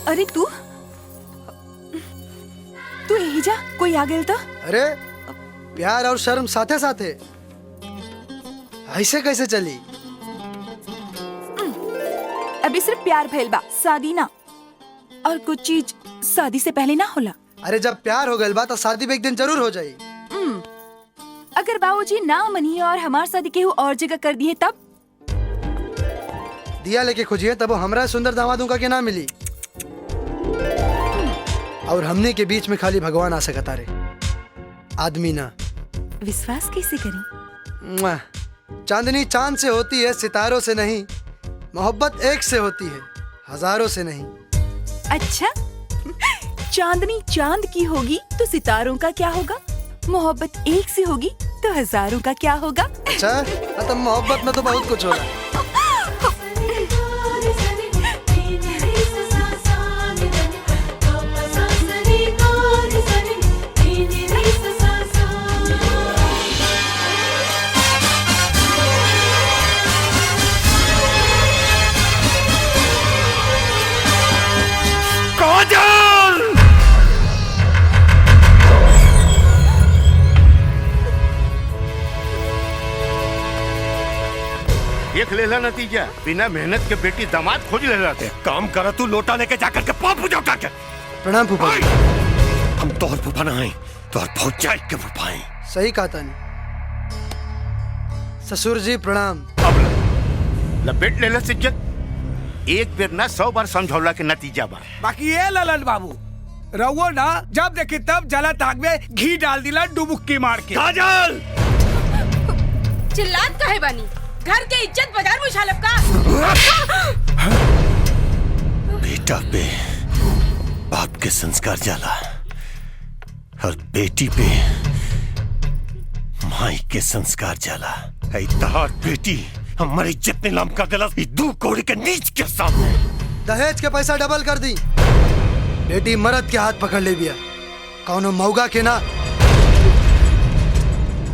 अरे तू यही जा, कोई आ गया था? अरे प्यार और शर्म साथे साथे ऐसे कैसे चली? अभी सिर्फ प्यार भइल बा, शादी ना। और कुछ चीज शादी से पहले ना होला। अरे जब प्यार हो गइल बा तो शादी भी एक दिन जरूर हो जाई। अगर बाबूजी ना मनिए और हमार शादी केहू और जगह कर दिए तब? दिया लेके खोजिए तब वो हमरा सुंदर दामादों का क्या ना मिली। और हमने के बीच में खाली भगवान आ सकता रे, आदमी ना। विश्वास कैसे करें? चांदनी चांद से होती है, सितारों से नहीं। मोहब्बत एक से होती है, हजारों से नहीं। अच्छा, चांदनी चांद की होगी तो सितारों का क्या होगा? मोहब्बत एक से होगी तो हजारों का क्या होगा? अच्छा, तो मोहब्बत में तो बहुत कुछ होगा। देख लेला नतीजा, बिना मेहनत के बेटी दामाद खोज लेला थे। काम करा तू, लोटा लेके जाकर के पाप पूजा उठा के। प्रणाम फूफा। हम तोहर फूफा ना हैं, तोहर भौजाई के फूफा हैं। सही कहा तानी। ससुर जी प्रणाम। अब लपेट लेला सिज्जत। एक बेर ना 100 बार समझौला के नतीजा बा। बाकी ये ललन बाबू रहुओ ना जब देखे तब जला ताग में घी डाल दिला डुबुक्की मार के। काजल! चिल्लात काहे बानी? घर के इज्जत बाजार में शालब का। बेटा पे बाप के संस्कार जाला और बेटी पे माई के संस्कार जाला। ऐ तहार बेटी हमारी इज्जत नीलाम कर देला दू कोड़ी के नीच के सामने। दहेज के पैसा डबल कर दी। बेटी मर्द के हाथ पकड़ ले बिया, कौनो मौगा के ना।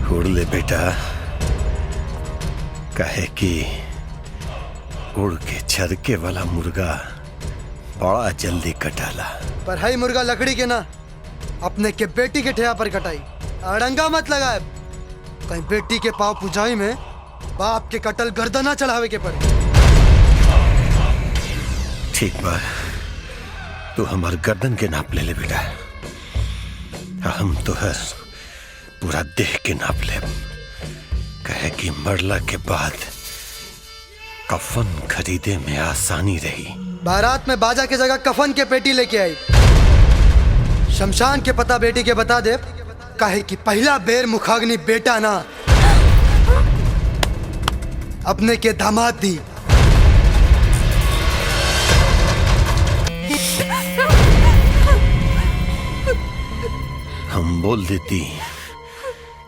उड़ ले बेटा, कहे कि उड़ के छरके वाला मुर्गा बड़ा जल्दी कटाला। पर हई मुर्गा लकड़ी के ना, अपने के बेटी के ठेया पर कटाई। अड़ंगा मत लगाए, कहीं बेटी के पाँव पुजाई में बाप के कटल गर्दना चढ़ावे के पड़े। ठीक बा, तू हमार गर्दन के नाप ले ले बेटा। हम तो हर पूरा देह के नाप ले। कहे कि मरला के बाद कफन खरीदे में आसानी रही। बारात में बाजा की जगह कफन के पेटी लेके आई। शमशान के पता बेटी के बता दे, कहे कि पहला बेर मुखाग्नि बेटा ना अपने के दामाद दी। हम बोल देती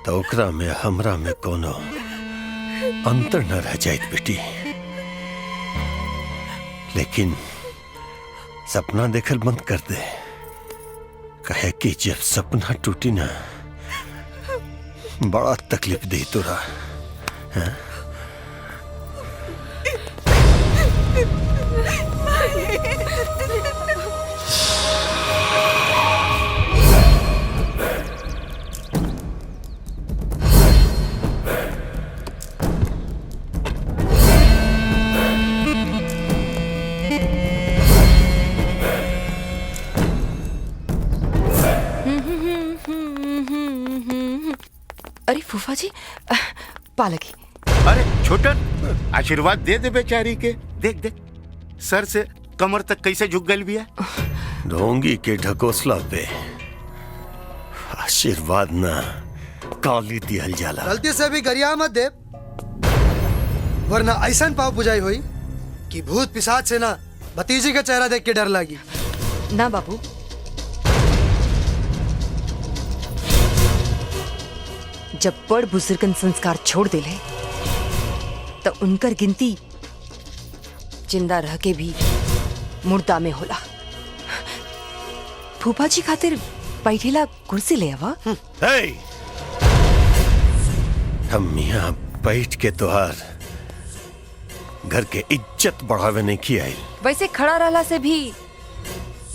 तो ओकरा में हमरा में कोनो अंतर न रह जाए बेटी। लेकिन सपना देखल बंद कर दे। कहे कि जब सपना टूटी ना बड़ा तकलीफ दे तोरा। अरे फूफा जी, पालकी। अरे छोटन, आशीर्वाद दे दे बेचारी के। देख देख सर से कमर तक कैसे झुक गई बिया। ढोंगी के ढकोसला पे आशीर्वाद ना काली दिहल जाला। गलती से भी गरिया मत दे, वरना ऐसा पाव पुजाई हुई कि भूत पिशाच से ना भतीजी का चेहरा देख के डर लगी। ना बाबू, जब बड़ बुजुर्गन संस्कार छोड़ देले तो उनकर गिनती जिंदा रह के भी मुर्दा में होला। फूफा जी खातिर बैठेला कुर्सी ले आवा। हम यहाँ बैठ के तोहार घर के इज्जत बढ़ावे नहीं की आई। वैसे खड़ा रहला से भी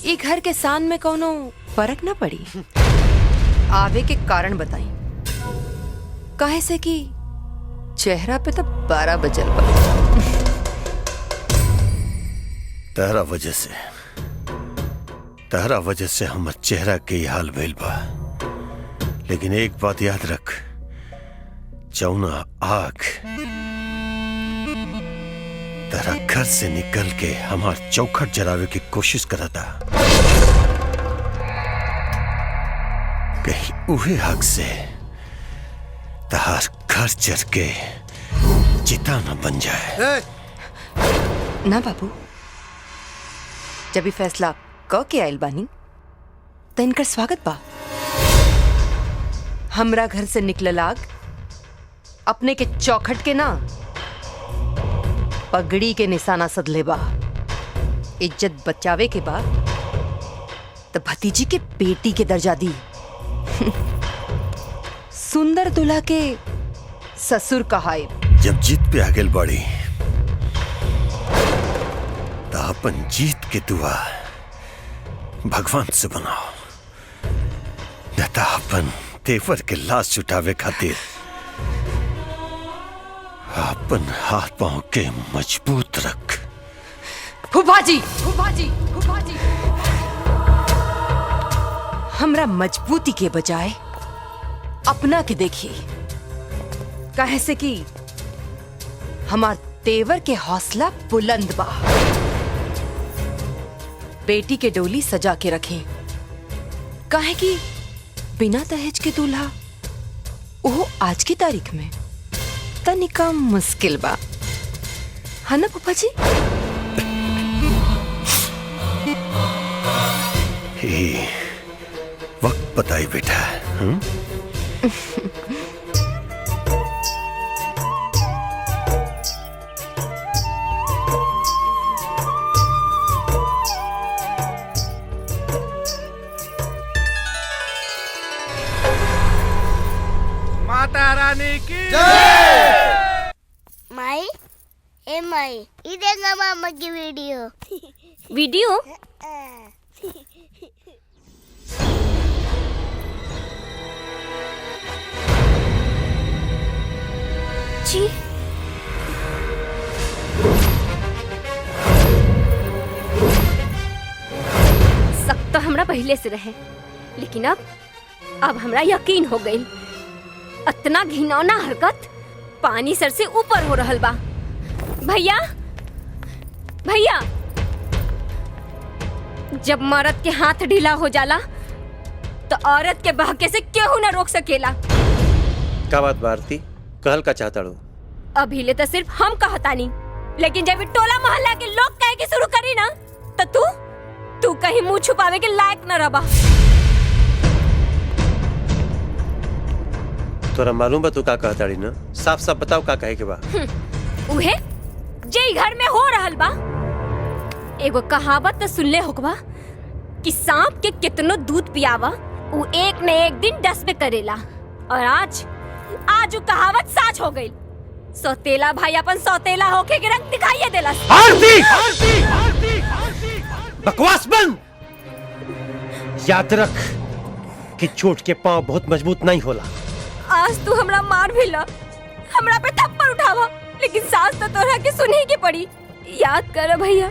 ये घर के सान में कोनो फर्क न पड़ी। आवे के कारण बताई। काहे से कि चेहरा पे तो 12 बजल बा। तहरा वजह से हमर चेहरा के ही हाल भइल बा। लेकिन एक बात याद रख, जौना आग तेरा घर से निकल के हमार चौखट जलावे की कोशिश करा था, कहीं उहे आग से तहार घर जर के चिता न बन जाए। ना बाबू, जब भी फैसला क के आयल बानी तो इनकर स्वागत बा। हमरा घर से निकलल आग अपने के चौखट के ना, पगड़ी के निशाना सदले बा। इज्जत बचावे के बा तो भतीजी के बेटी के दर्जा दी। सुंदर दुल्हा के ससुर कहाए। जब जीत पे आगे बढ़ी तो अपन जीत के दुआ भगवान से बनाओ, न तो अपन तेवर के लाश छुटावे खातिर अपन हाथ पांव के मजबूत रख। फूफाजी, फूफाजी, फूफाजी, हमरा मजबूती के बजाय अपना के देखिए। काहे से कि हमार तेवर के हौसला बुलंद बा। बेटी के डोली सजा के रखें, काहे कि बिना दहेज के दूल्हा वो आज की तारीख में तनिका मुश्किल बा, है ना फूफा जी? वक्त बताई बेटा। माता रानी की माई, ए माई, ये देखना मामा की वीडियो। वीडियो? जी शक तो हमरा पहले से रहे, लेकिन अब हमरा यकीन हो गई। इतना घिनौना हरकत पानी सर से ऊपर हो रहल बा। भैया, भैया, जब मर्द के हाथ ढीला हो जाला तो औरत के बहके से केहू न रोक सकेला। का बात भारती, कहल का चाहता रो? अभी ले तो सिर्फ हम कहतानी, लेकिन जब टोला मोहल्ला के लोग कहे के शुरू करी ना तो तू कहीं मुंह छुपावे के लायक न रबा। तोरा मालूम बा तू का कहताड़ी ना? साफ साफ बताओ का कहे के बा। उहे जे घर में हो रहल बा। एगो कहावत तो सुनले होकबा कि सांप के कितनो दूध पियावा वो एक न एक दिन डस में करेला। और आज वो कहावत सच हो गई। सौतेला भाई अपन सौतेला होके के रंग दिखाइए देला। आरती! बकवास बंद! याद रख कि चोट के पांव बहुत मजबूत नहीं होला। आज तू हमरा मार भी ला, हमरा पे थप्पड़ उठावा, लेकिन सास तो तोरा के सुनही के पड़ी। याद कर भैया,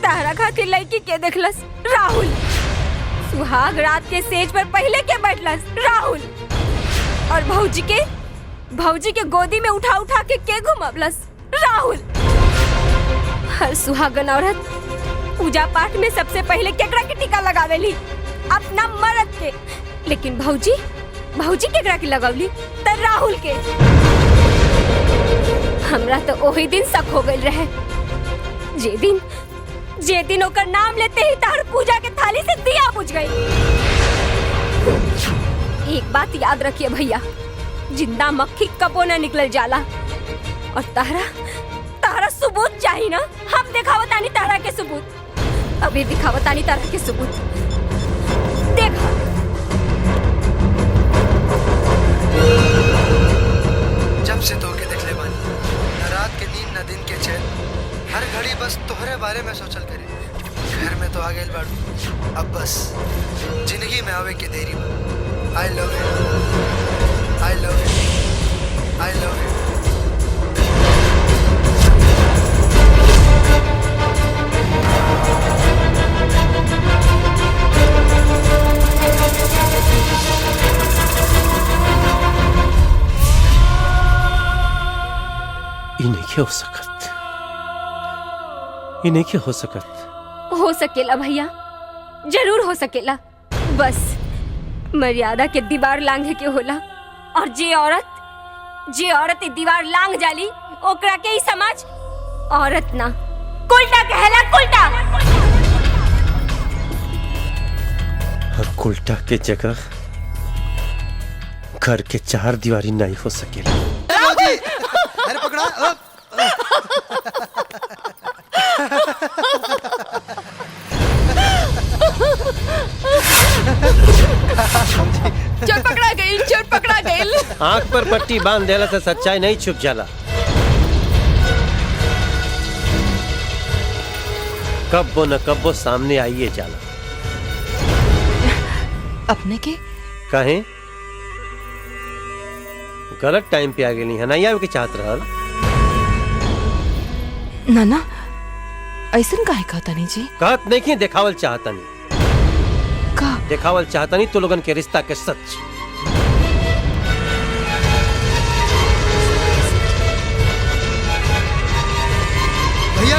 तारा खातिर लड़की के देखलस? राहुल। सुहाग रात के सेज पर पहले के बैठलस? राहुल। और भौजी के गोदी में उठा उठा के घुमावलस? राहुल। हर सुहागन औरत पूजा पाठ में सबसे पहले केकरा के टीका लगावेली? अपना मर्द के। लेकिन भौजी केकरा के लगवली? त राहुल के। हमरा तो ओही दिन शक हो गई रहे, जे दिन ओकर नाम लेते ही तार पूजा के थाली से दिया बुझ गई। एक बात याद रखिए भैया, जिंदा मक्खी कबो न निकल जाला। और तारा सबूत चाहिए ना? हम दिखावतानी तारा के सबूत। अभी दिखावतानी तारा के सबूत। देखा जब से तोके देखले बानी, न रात के नींद न दिन के चैन, हर घड़ी बस तोहरे बारे में सोचल करे। घर में तो आ गए बाड़ू, अब बस जिंदगी में आवे के देरी बा। I love you, I love you, I love you. इन्हें क्या हो सकत, इन्हें क्या हो सकत। हो सकेला भैया, जरूर हो सकेला। बस मर्यादा के दीवार लांघे के होला, और जे औरत ई दीवार लांघ जाली ओकरा के ही समाज औरत ना कुलटा कहला, कुलटा। और कुलटा के जगह घर के चार दीवारी नहीं हो सकेला। अरे पकड़ा। चोर पकड़ा गई, चोर पकड़ा गई। आंख पर पट्टी बांध देला से सच्चाई नहीं छुप जाला। कब्बो न कब्बो सामने आइए जाला। अपने के कहें गलत टाइम पे आ गई है ना, या के चाहत रहल। नाना ऐसन काहे कहता नहीं जी? कहत नहीं कि देखावल चाहता नहीं, का देखावल चाहता नहीं तो लोगन के रिश्ता के सच। भैया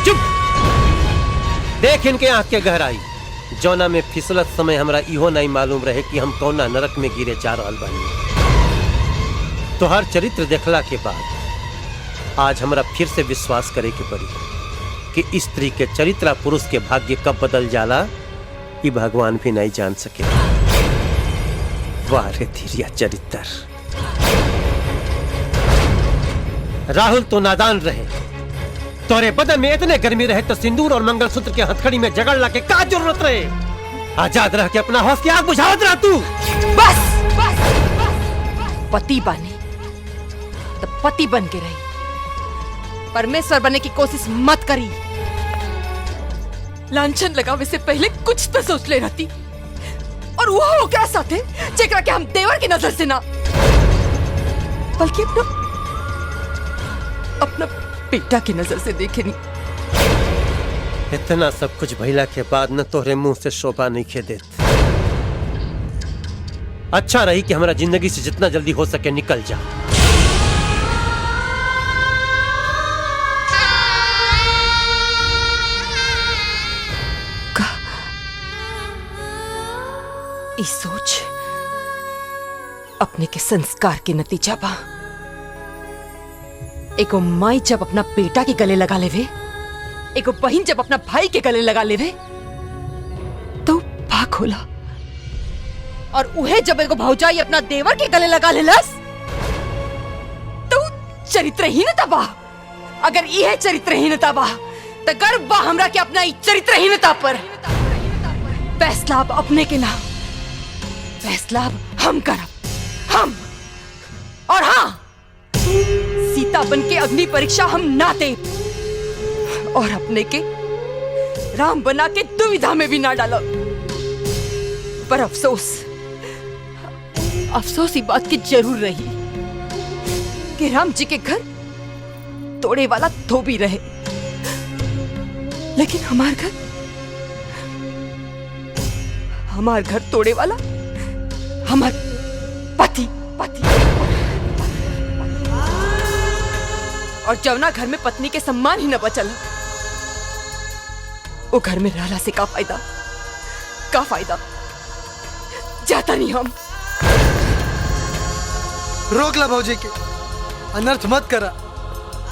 चुप, देख इनके आंख के गहराई। जौना में फिसलत समय हमरा इहो नहीं मालूम रहे कि हम कौना नरक में गिरे जा रहल बानी। तो हर चरित्र देखला के बाद आज हमरा फिर से विश्वास करे के पड़ी कि स्त्री के चरित्र पुरुष के भाग्य कब बदल जाला ये भगवान भी नहीं जान सके। वाह रे धीरिया चरित्र। राहुल तो नादान रहे, तोरे बदन में इतने गर्मी रहे तो सिंदूर और मंगलसूत्र के हथकड़ी में जगड़ ला के का जरूरत रहे। आजाद रह के अपना हौस की आग बुझावत रह तू। बस बस पति बानी तो पति बन के रही, परमेश्वर बनने की कोशिश मत करी। लांछन लगावे से पहले कुछ तो सोच ले रहती, और वो हो क्या साथे जेकरा के हम देवर की नजर से ना बल्कि अपना बेटा की नजर से देखे नहीं। इतना सब कुछ भइला के बाद न तोहरे मुंह से शोभा नहीं खे देत। अच्छा रही कि हमारा जिंदगी से जितना जल्दी हो सके निकल जा। इस सोच अपने के संस्कार के नतीजा बा। एको माई जब अपना बेटा के गले लगा लेवे, एको बहन जब अपना भाई के गले लगा लेवे तो भाग होला, और उहे जब एगो भौजाई अपना देवर के गले लगा लेलस तो चरित्रहीनता बा। अगर यह चरित्रहीनता बा तो गर्व बा हमरा के अपना चरित्रहीनता पर। फैसला अब अपने के नाम, फैसला अब हम करब, हम। और हाँ, सीता बन के अग्नि परीक्षा हम ना दे, और अपने के राम बना के दुविधा में भी ना डालो। पर अफसोस, अफसोस ही बात की जरूर रही कि राम जी के घर तोड़े वाला धोबी रहे, लेकिन हमार घर तोड़े वाला हमार पति। और जवना घर में पत्नी के सम्मान ही न बचल, वो घर में रहला से का फायदा, का फायदा। जाता नहीं हम। रोक ला भौजी के, अनर्थ मत करा,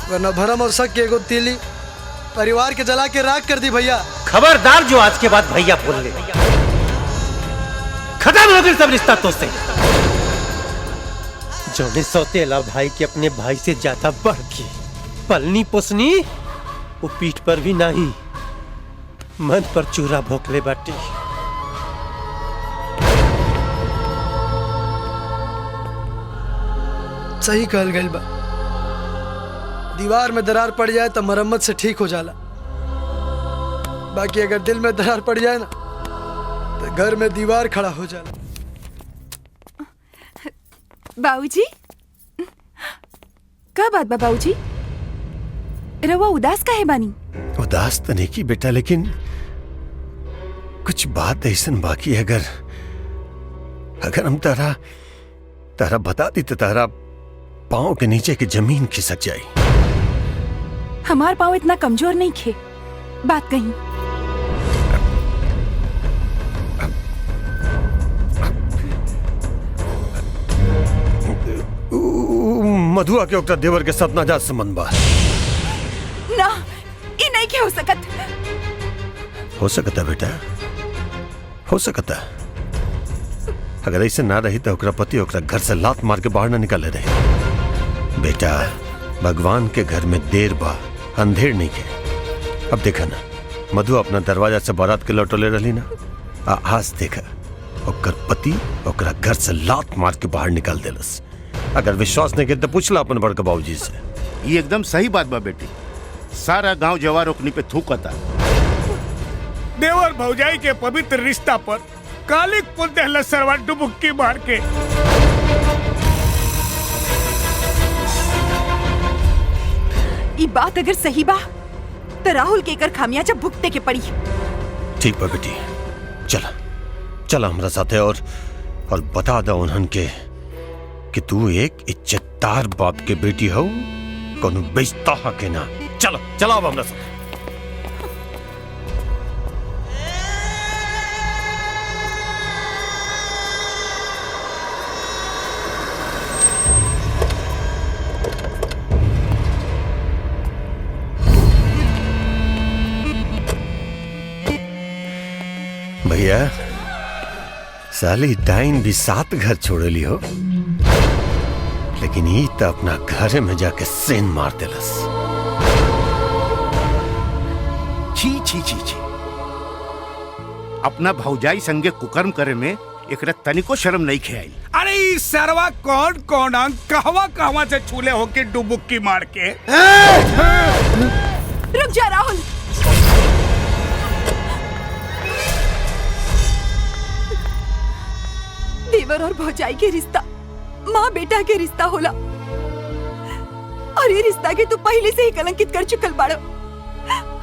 वरना भरम और शक के एगो तीली परिवार के जला के राख कर दी। भैया खबरदार जो आज के बाद भैया बोल ले, खत्म हो गई सब रिश्ता तो से। जौने सौतेला भाई के अपने भाई से ज्यादा बढ़ के पलनी पोसनी, वो पीठ पर भी नहीं मन पर चूरा भोंकले बाटी। सही कहल गइल बा, दीवार में दरार पड़ जाए तो मरम्मत से ठीक हो जाला, बाकी अगर दिल में दरार पड़ जाए ना तो घर में दीवार खड़ा हो जाए। बाबूजी, का बात बा बाबूजी? रवा उदास काहे बानी? उदास तो नहीं की बेटा, लेकिन कुछ बात ऐसन बाकी है। अगर हम तारा बता दी तो तारा पाँव के नीचे की जमीन खिसक जाए। हमार पाँव इतना कमजोर नहीं खे, बात कहीं। मधुआ के ओकरा देवर के साथ नाजायज संबंध बा। ना, ई नहीं के हो सकत। हो सकता बेटा, हो सकता। अगर ऐसे ना रही तो ओकरा पति ओकरा घर से लात मार के बाहर ना निकाले रहे। बेटा, भगवान के घर में देर बा, अंधेर नहीं के। अब देखा ना, मधु अपना दरवाजा से बारात के लौटले रही ना, आज देखा ओकर पति ओकरा घर से लात मार के बाहर निकाल देलस। अगर विश्वास नहीं के तो पूछला अपन बड़का बाबूजी से। ये एकदम सही बात बा बेटी। सारा गांव जवार ओकनी पे थूकता। देवर भौजाई के पवित्र रिश्ता पर कालिक पुल दहला सरवा डुबुक्की मार के। ये बात अगर सही बा तो राहुल के कर खामियाजा भुगते के पड़ी। ठीक बा बेटी, चला चला हमरा साथे और बता दो उन्हन के कि तू एक इज्जतदार बाप के बेटी हो, कोनो बेइज्जता है के ना। चलो चला अब हमरा साथे। भैया, साली डाइन भी 7 घर छोड़ली हो, लेकिन ये तो अपना घर में जाके सेन मार देलस। छी छी छी छी। अपना भौजाई संगे कुकर्म करे में एकरा तनिको शर्म नहीं खेआई। अरे ई सरवा कौन अंग कहवा से छूले होके डुबुक्की मार के। रुक जा राहुल। देवर और भौजाई के रिश्ता माँ बेटा के रिश्ता होला, और ये रिश्ता के तू पहले से ही कलंकित कर चुकल बाड़ो।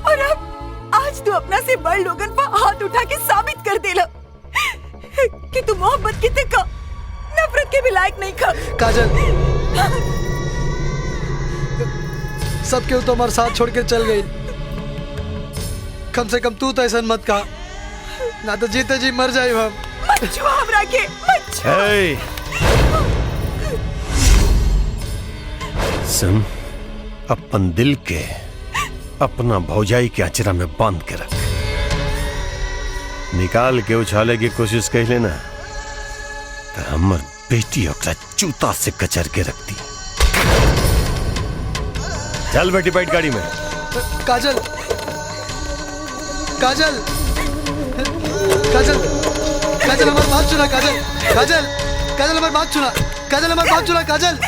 और अब आज तू अपना से बड़ लोगन पर हाथ उठा के साबित कर देला कि तू मोहब्बत कितने का नफरत के भी लायक नहीं खा। काजल, सब क्यों तुम्हारे साथ छोड़ के चल गई? कम से कम तू तो ऐसा मत कहा, ना तो जीते जी मर जाए हम। मत छुआ हमरा के, मत छुआ। सुन, अपन दिल के अपना भौजाई के अचरा में बांध के रख। निकाल के उछाले की कोशिश कर लेना तो हमर बेटी ओकरा जूता से कचर के रखती। चल बेटी, बैठ गाड़ी में। काजल, काजल, काजल, काजल हमारी बात सुना। काजल, काजल, काजल हमारी बात सुना। काजल हमारी बात सुना। काजल,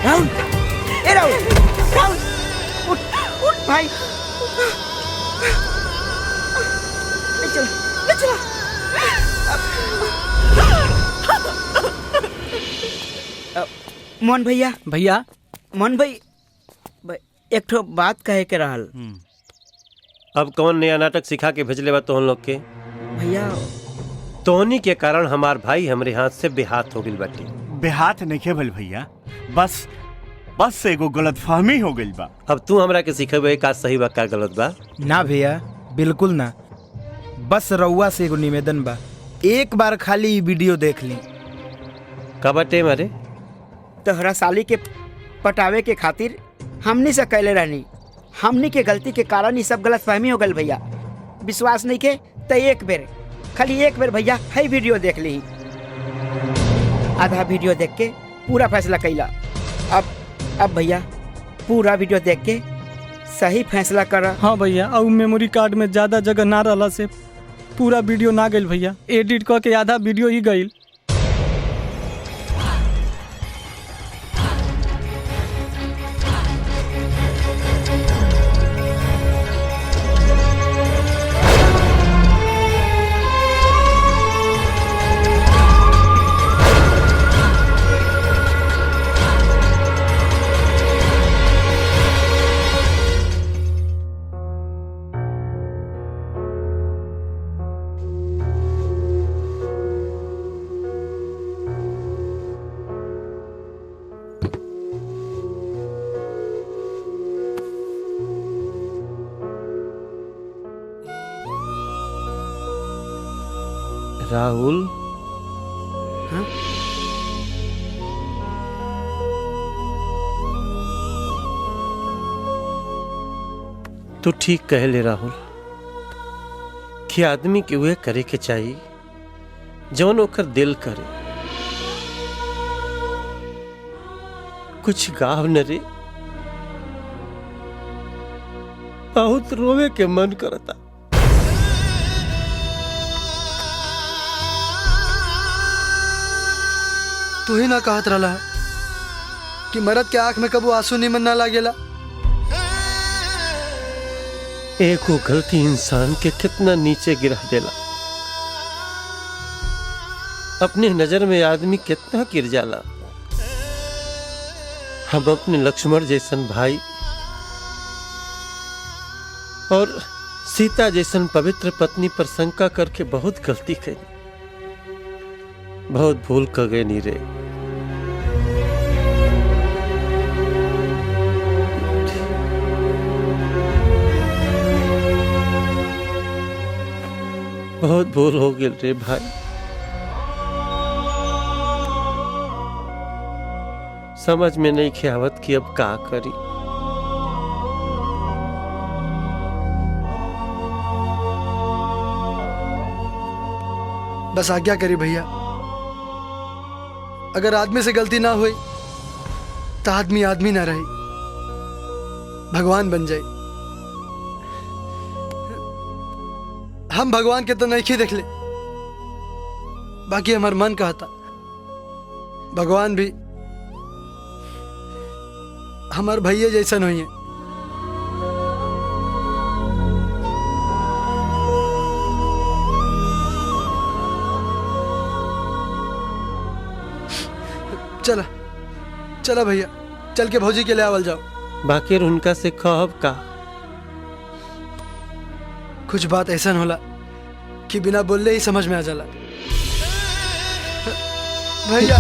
राहुल, ए राहुल, राहुल, उठ, उठ भाई। चल, चल। मोहन भैया, मोहन भाई, एक ठो बात कहे के रहल। अब कौन नया नाटक सिखा के भेजले बा तोहन लोग के? भैया, तोहनी के कारण हमार भाई हमरे हाथ से बेहाथ हो गइल बाटे। बेहाथ नहीं भइल भैया, बस एगो गलतफहमी हो गइल बा। अब तू हमरा के सिखेबे का सही बा का गलत बा? ना भैया, बिल्कुल ना। बस रउआ से एगो निवेदन बा, एक बार खाली वीडियो देख ली। का बाटे मारे? तोहरा साली के पटावे के खातिर हमनी से कैले रहनी। हमनी के गलती के कारण ही सब गलतफहमी हो गल भैया। विश्वास नहीं के तो एक बेर, खाली एक बेर भैया है वीडियो देख ली। आधा वीडियो देख के पूरा फैसला कैला। अब भैया पूरा वीडियो देख के सही फैसला कर। हाँ भैया, और मेमोरी कार्ड में ज्यादा जगह ना रहला से पूरा वीडियो ना गइल भैया, एडिट क के आधा वीडियो ही गइल। राहुल हाँ? तू ठीक कह ले राहुल कि आदमी के उहे करे के चाहिए जौन ओकर दिल करे। कुछ गाव न रे, बहुत रोवे के मन करता। तू ही ना कहत रहा कि मर्द के आंख में कबू आंसू निमन ना लागेला। एको गलती इंसान के कितना नीचे गिरा देला। अपने नजर में आदमी कितना गिर जाला। हम अपने लक्ष्मण जैसन भाई और सीता जैसन पवित्र पत्नी पर शंका करके बहुत गलती करी, बहुत भूल कर गए नी रे। बहुत भूल हो गई रे भाई। समझ में नहीं ख्यावत कि अब का करी। बस आज्ञा करी भैया, अगर आदमी से गलती ना हुई तो आदमी आदमी ना रही, भगवान बन जाए। हम भगवान के तो नहीं देख ले, बाकी हमार मन कहता भगवान भी हमार भैया जैसन हुई है। चला चला भैया, चल के भौजी के ले आवल जाओ। बाकी उनका से कहब का? कुछ बात ऐसा होला कि बिना बोलले ही समझ में आ जाला। भैया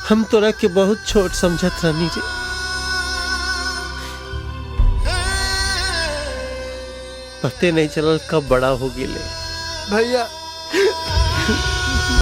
हम तोरा के बहुत छोट समझत रहनी रे। पते नहीं चलल कब बड़ा हो गेले। भैया